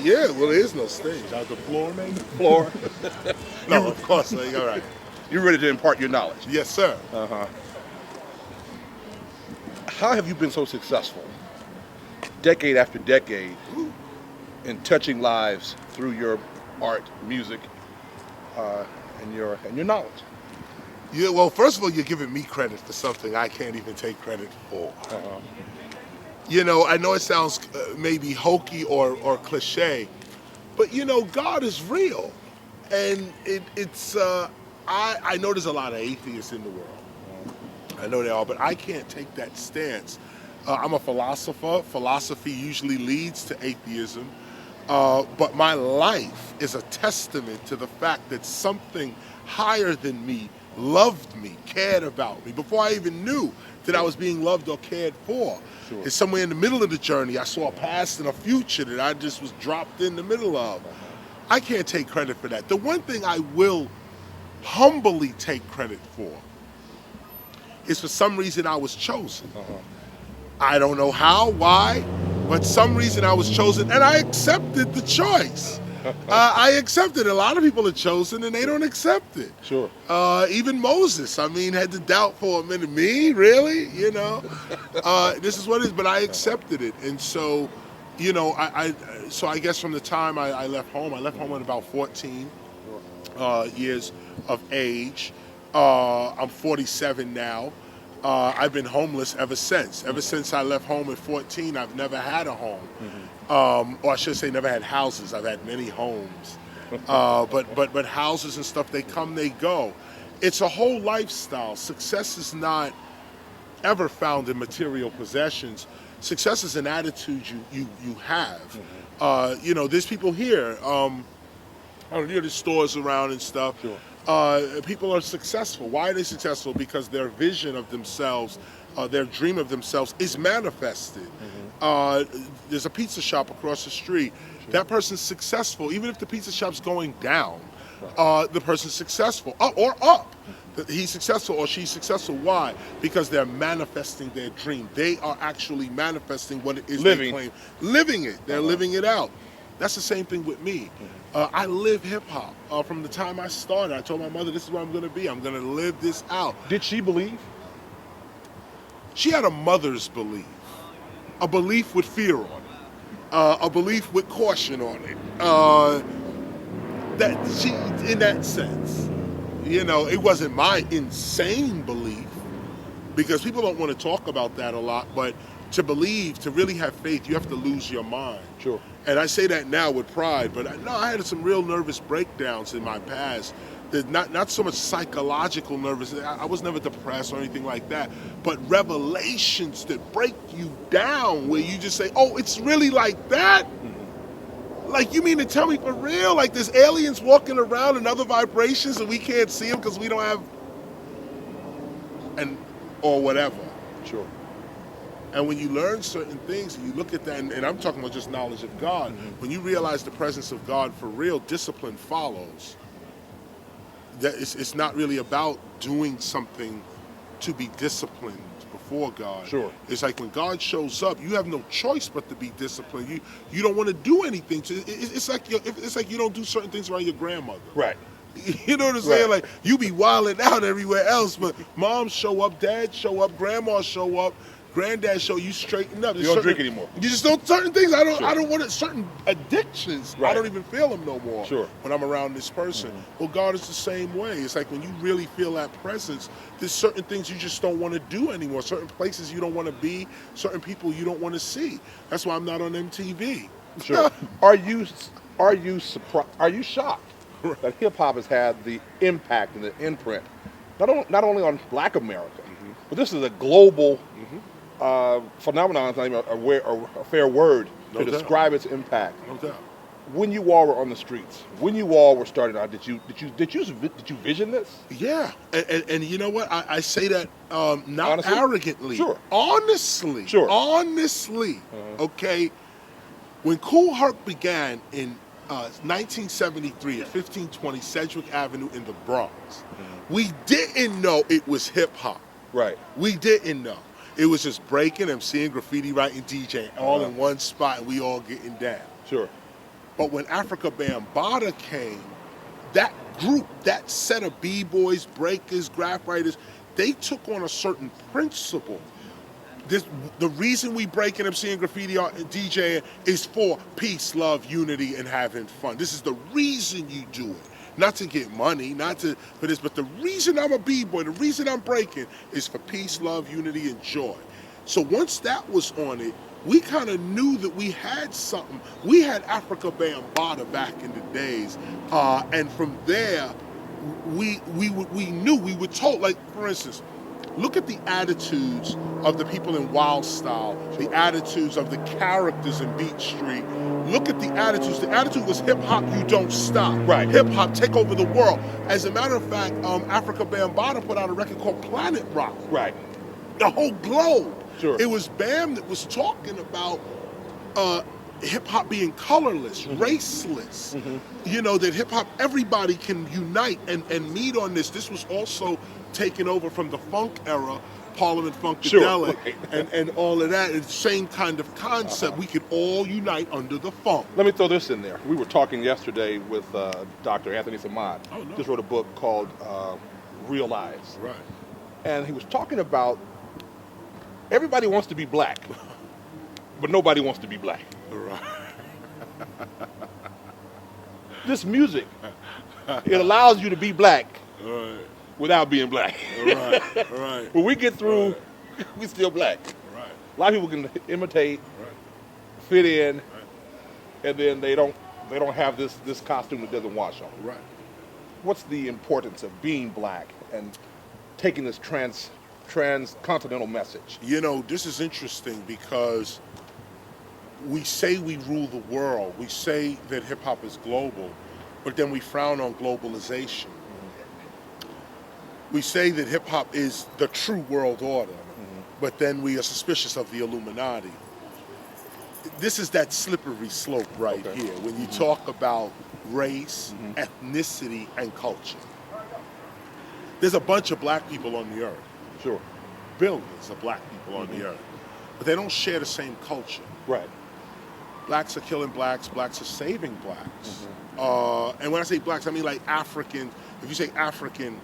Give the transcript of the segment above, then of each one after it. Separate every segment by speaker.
Speaker 1: Yeah, well, there is no stage. The floor, maybe?
Speaker 2: Floor.
Speaker 1: No, of course. Like, all right.
Speaker 2: You're ready to impart your knowledge.
Speaker 1: Yes, sir.
Speaker 2: How have you been so successful, decade after decade, in touching lives through your art, music, and your knowledge?
Speaker 1: Yeah, well, first of all, you're giving me credit for something I can't even take credit for. You know, I know it sounds maybe hokey or cliche, but you know, God is real, and I know there's a lot of atheists in the world. I know they are, but I can't take that stance. I'm a philosopher. Philosophy usually leads to atheism, but my life is a testament to the fact that something higher than me loved me, cared about me, before I even knew that I was being loved or cared for.
Speaker 2: Sure.
Speaker 1: It's somewhere in the middle of the journey. I saw a past and a future that I just was dropped in the middle of. I can't take credit for that. The one thing I will humbly take credit for is for some reason I was chosen. I don't know how, why, but some reason I was chosen, and I accepted the choice. I accepted it. A lot of people are chosen and they don't accept it.
Speaker 2: Sure.
Speaker 1: Even Moses, I mean, had to doubt for a minute. Me, really? You know, this is what it is. But I accepted it, and so, you know, so I guess from the time I left home at about 14 years of age. I'm 47 now. I've been homeless ever since. Ever since I left home at 14, I've never had a home. Or I should say never had houses. I've had many homes. But houses and stuff, they come, they go. It's a whole lifestyle. Success is not ever found in material possessions. Success is an attitude you have. You know, there's people here, there's stores around and stuff.
Speaker 2: Sure.
Speaker 1: People are successful. Why are they successful? Because their vision of themselves, their dream of themselves is manifested. There's a pizza shop across the street. Sure. That person's successful. Even if the pizza shop's going down, the person's successful. Up or up. He's successful or she's successful. Why? Because they're manifesting their dream. They are actually manifesting what it is they claim. Living it. They're living it out. That's the same thing with me. I live hip-hop from the time I started. I told my mother, this is where I'm going to be. I'm going to live this out.
Speaker 2: Did she believe?
Speaker 1: She had a mother's belief. A belief with fear on it. A belief with caution on it. That she, in that sense, you know, it wasn't my insane belief, because people don't want to talk about that a lot, but to believe, to really have faith, you have to lose your mind.
Speaker 2: Sure.
Speaker 1: And I say that now with pride, but I had some real nervous breakdowns in my past. That not so much psychological nervous. I was never depressed or anything like that, but revelations that break you down, where you just say, "Oh, it's really like that." Like, you mean to tell me for real? Like, there's aliens walking around in other vibrations and we can't see them because we don't have, or whatever.
Speaker 2: Sure.
Speaker 1: And when you learn certain things and you look at that, and I'm talking about just knowledge of God, when you realize the presence of God for real, discipline follows. That it's not really about doing something to be disciplined before God.
Speaker 2: Sure.
Speaker 1: It's like when God shows up, you have no choice but to be disciplined. You don't want to do anything. It's like you don't do certain things around your grandmother.
Speaker 2: Right.
Speaker 1: You know what I'm saying?
Speaker 2: Right.
Speaker 1: Like, you be wilding out everywhere else, but moms show up, dads show up, grandmas show up, granddad show you straighten up.
Speaker 2: You don't drink anymore.
Speaker 1: You just don't, certain things. I
Speaker 2: Sure.
Speaker 1: don't want it. Certain addictions,
Speaker 2: Right.
Speaker 1: I don't even feel them no more.
Speaker 2: Sure.
Speaker 1: When I'm around this person. Well, God is the same way. It's like when you really feel that presence, there's certain things you just don't want to do anymore. Certain places you don't want to be. Certain people you don't want to see. That's why I'm not on MTV.
Speaker 2: Sure. Are you surprised? Are you shocked that hip hop has had the impact and the imprint, not only on Black America, but this is a global phenomenon. It's not even a fair word to describe its impact.
Speaker 1: No doubt.
Speaker 2: When you all were on the streets, when you all were starting out, did you vision this?
Speaker 1: Yeah, and you know what? I say that not
Speaker 2: Honestly?
Speaker 1: arrogantly.
Speaker 2: Sure.
Speaker 1: Honestly.
Speaker 2: Sure.
Speaker 1: Honestly. Okay. When Cool Herc began in 1973 at 1520 Sedgwick Avenue in the Bronx, we didn't know it was hip hop.
Speaker 2: Right.
Speaker 1: We didn't know. It was just breaking, M.Cing, graffiti writing, D.Jing, all in one spot, and we all getting down.
Speaker 2: Sure.
Speaker 1: But when Africa Bambaataa came, that group, that set of b-boys, breakers, graph writers, they took on a certain principle. The reason we break in M.Cing, graffiti art, and DJing is for peace, love, unity, and having fun. This is the reason you do it. Not to get money, not to for this, but the reason I'm a b-boy, the reason I'm breaking is for peace, love, unity, and joy. So once that was on it, we kind of knew that we had something. We had Africa Bambaataa back in the days, and from there, we knew, we were told, like, for instance, look at the attitudes of the people in Wild Style, the attitudes of the characters in Beat Street. Look at the attitudes. The attitude was hip hop, you don't stop.
Speaker 2: Right.
Speaker 1: Hip hop, take over the world. As a matter of fact, Africa Bambaataa put out a record called Planet Rock.
Speaker 2: Right.
Speaker 1: The whole globe.
Speaker 2: Sure.
Speaker 1: It was Bam that was talking about hip hop being colorless, raceless. You know, that hip hop, everybody can unite and meet on this. This was also taken over from the funk era, Parliament Funkadelic,
Speaker 2: sure.
Speaker 1: and all of that. It's the same kind of concept. We could all unite under the funk.
Speaker 2: Let me throw this in there. We were talking yesterday with Dr. Anthony Samad.
Speaker 1: Oh, no.
Speaker 2: Just wrote a book called Realize.
Speaker 1: Right.
Speaker 2: And he was talking about everybody wants to be black, but nobody wants to be black.
Speaker 1: Right.
Speaker 2: This music, it allows you to be black
Speaker 1: Right.
Speaker 2: without being black.
Speaker 1: Right. Right.
Speaker 2: When we get through, we still black.
Speaker 1: Right.
Speaker 2: A lot of people can imitate,
Speaker 1: Right.
Speaker 2: fit in, and then they don't have this costume that doesn't wash on.
Speaker 1: Right.
Speaker 2: What's the importance of being black and taking this transcontinental message?
Speaker 1: You know, this is interesting because we say we rule the world. We say that hip-hop is global, but then we frown on globalization. We say that hip-hop is the true world order, but then we are suspicious of the Illuminati. This is that slippery slope right here when you talk about race, ethnicity, and culture. There's a bunch of black people on the earth.
Speaker 2: Sure.
Speaker 1: Billions of black people on the earth, but they don't share the same culture.
Speaker 2: Right.
Speaker 1: Blacks are killing blacks, blacks are saving blacks. And when I say blacks, I mean like African, if you say African,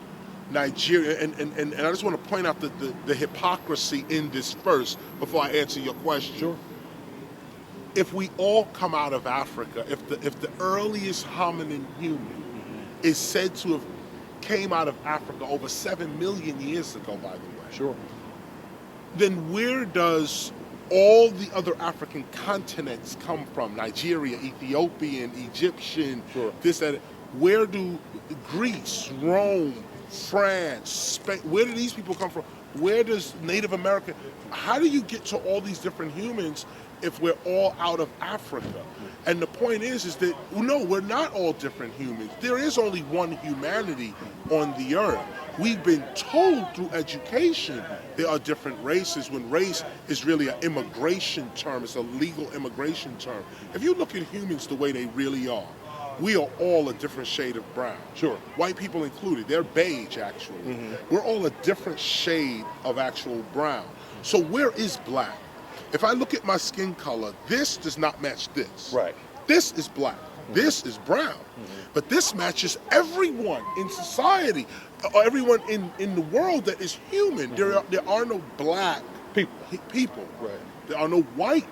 Speaker 1: Nigeria, and I just want to point out the hypocrisy in this first before I answer your question.
Speaker 2: Sure.
Speaker 1: If we all come out of Africa, if the earliest hominin human is said to have came out of Africa over 7 million years ago, by the way,
Speaker 2: Sure.
Speaker 1: then where does all the other African continents come from? Nigeria, Ethiopian, Egyptian,
Speaker 2: Sure.
Speaker 1: this, that. Where do Greece, Rome, France, Spain, where do these people come from? Where does Native American, how do you get to all these different humans if we're all out of Africa? And the point is that, no, we're not all different humans. There is only one humanity on the earth. We've been told through education there are different races when race is really an immigration term. It's a legal immigration term. If you look at humans the way they really are, we are all a different shade of brown.
Speaker 2: Sure.
Speaker 1: White people included. They're beige, actually. We're all a different shade of actual brown. So where is black? If I look at my skin color, this does not match this.
Speaker 2: Right.
Speaker 1: This is black. This is brown. But this matches everyone in society, or everyone in the world that is human. There are no black people.
Speaker 2: Right.
Speaker 1: There are no white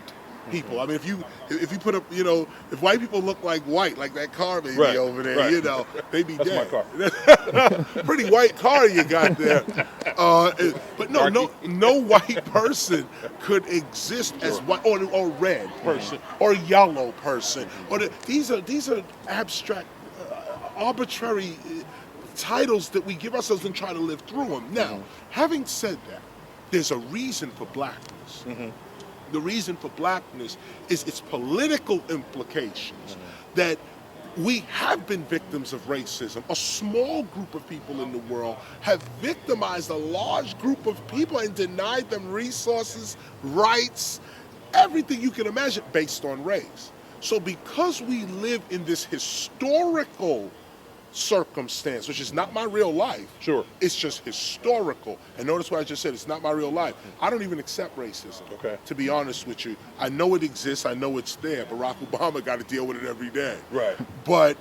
Speaker 1: people. I mean, if you put up, you know, if white people look like white, like that car maybe over there, you know, they'd be dead.
Speaker 2: That's my car.
Speaker 1: Pretty white car you got there. But no white person could exist as white or red person or yellow person. Or these are abstract, arbitrary titles that we give ourselves and try to live through them. Now, having said that, there's a reason for blackness. The reason for blackness is its political implications, that we have been victims of racism. A small group of people in the world have victimized a large group of people and denied them resources, rights, everything you can imagine based on race. So because we live in this historical circumstance, which is not my real life.
Speaker 2: Sure.
Speaker 1: It's just historical. And notice what I just said, it's not my real life. I don't even accept racism,
Speaker 2: Okay.
Speaker 1: to be honest with you. I know it exists, I know it's there. Barack Obama got to deal with it every day.
Speaker 2: Right.
Speaker 1: But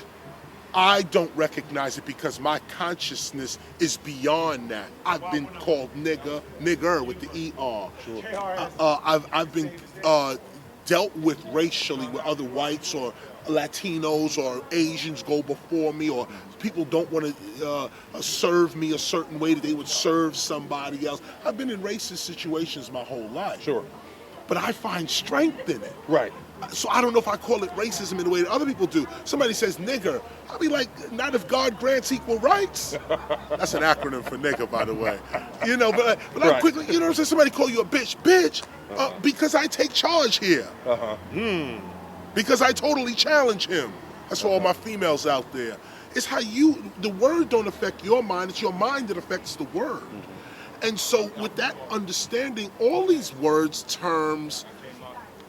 Speaker 1: I don't recognize it because my consciousness is beyond that. I've been called nigger with the ER.
Speaker 2: Sure.
Speaker 1: I've been dealt with racially where other whites or Latinos or Asians go before me, or people don't want to serve me a certain way that they would serve somebody else. I've been in racist situations my whole life.
Speaker 2: Sure.
Speaker 1: But I find strength in it.
Speaker 2: Right.
Speaker 1: So I don't know if I call it racism in the way that other people do. Somebody says nigger, I'll be like, not if God grants equal rights. That's an acronym for nigger, by the way. You know, but
Speaker 2: Right.
Speaker 1: I quickly, you know what I'm saying? Somebody call you a bitch, because I take charge here. Because I totally challenge him. That's for all my females out there. It's how the word don't affect your mind, it's your mind that affects the word. And so with that understanding, all these words, terms,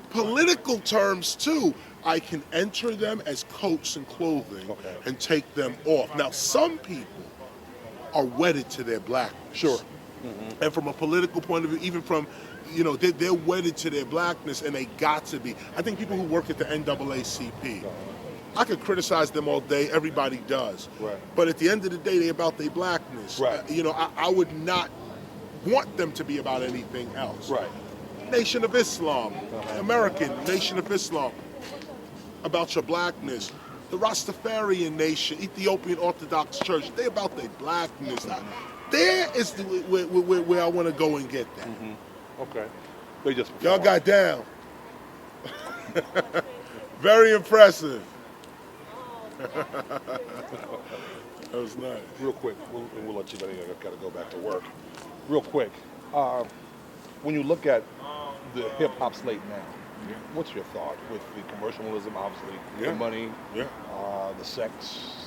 Speaker 1: political terms too, I can enter them as coats and clothing and take them off. Now, some people are wedded to their blackness.
Speaker 2: Sure.
Speaker 1: And from a political point of view, even from, they're wedded to their blackness, and they got to be. I think people who work at the NAACP, I could criticize them all day, everybody does.
Speaker 2: Right.
Speaker 1: But at the end of the day, they're about their blackness.
Speaker 2: Right.
Speaker 1: I would not want them to be about anything else.
Speaker 2: Right.
Speaker 1: Nation of Islam, American Nation of Islam, about your blackness. The Rastafarian Nation, Ethiopian Orthodox Church, they about their blackness. There is where I want to go and get that.
Speaker 2: Okay. They just
Speaker 1: Y'all got down. Very impressive. That was nice.
Speaker 2: real quick. We'll let you. I gotta go back to work. Real quick. When you look at the hip hop slate now, what's your thought with the commercialism, obviously, the money, the sex,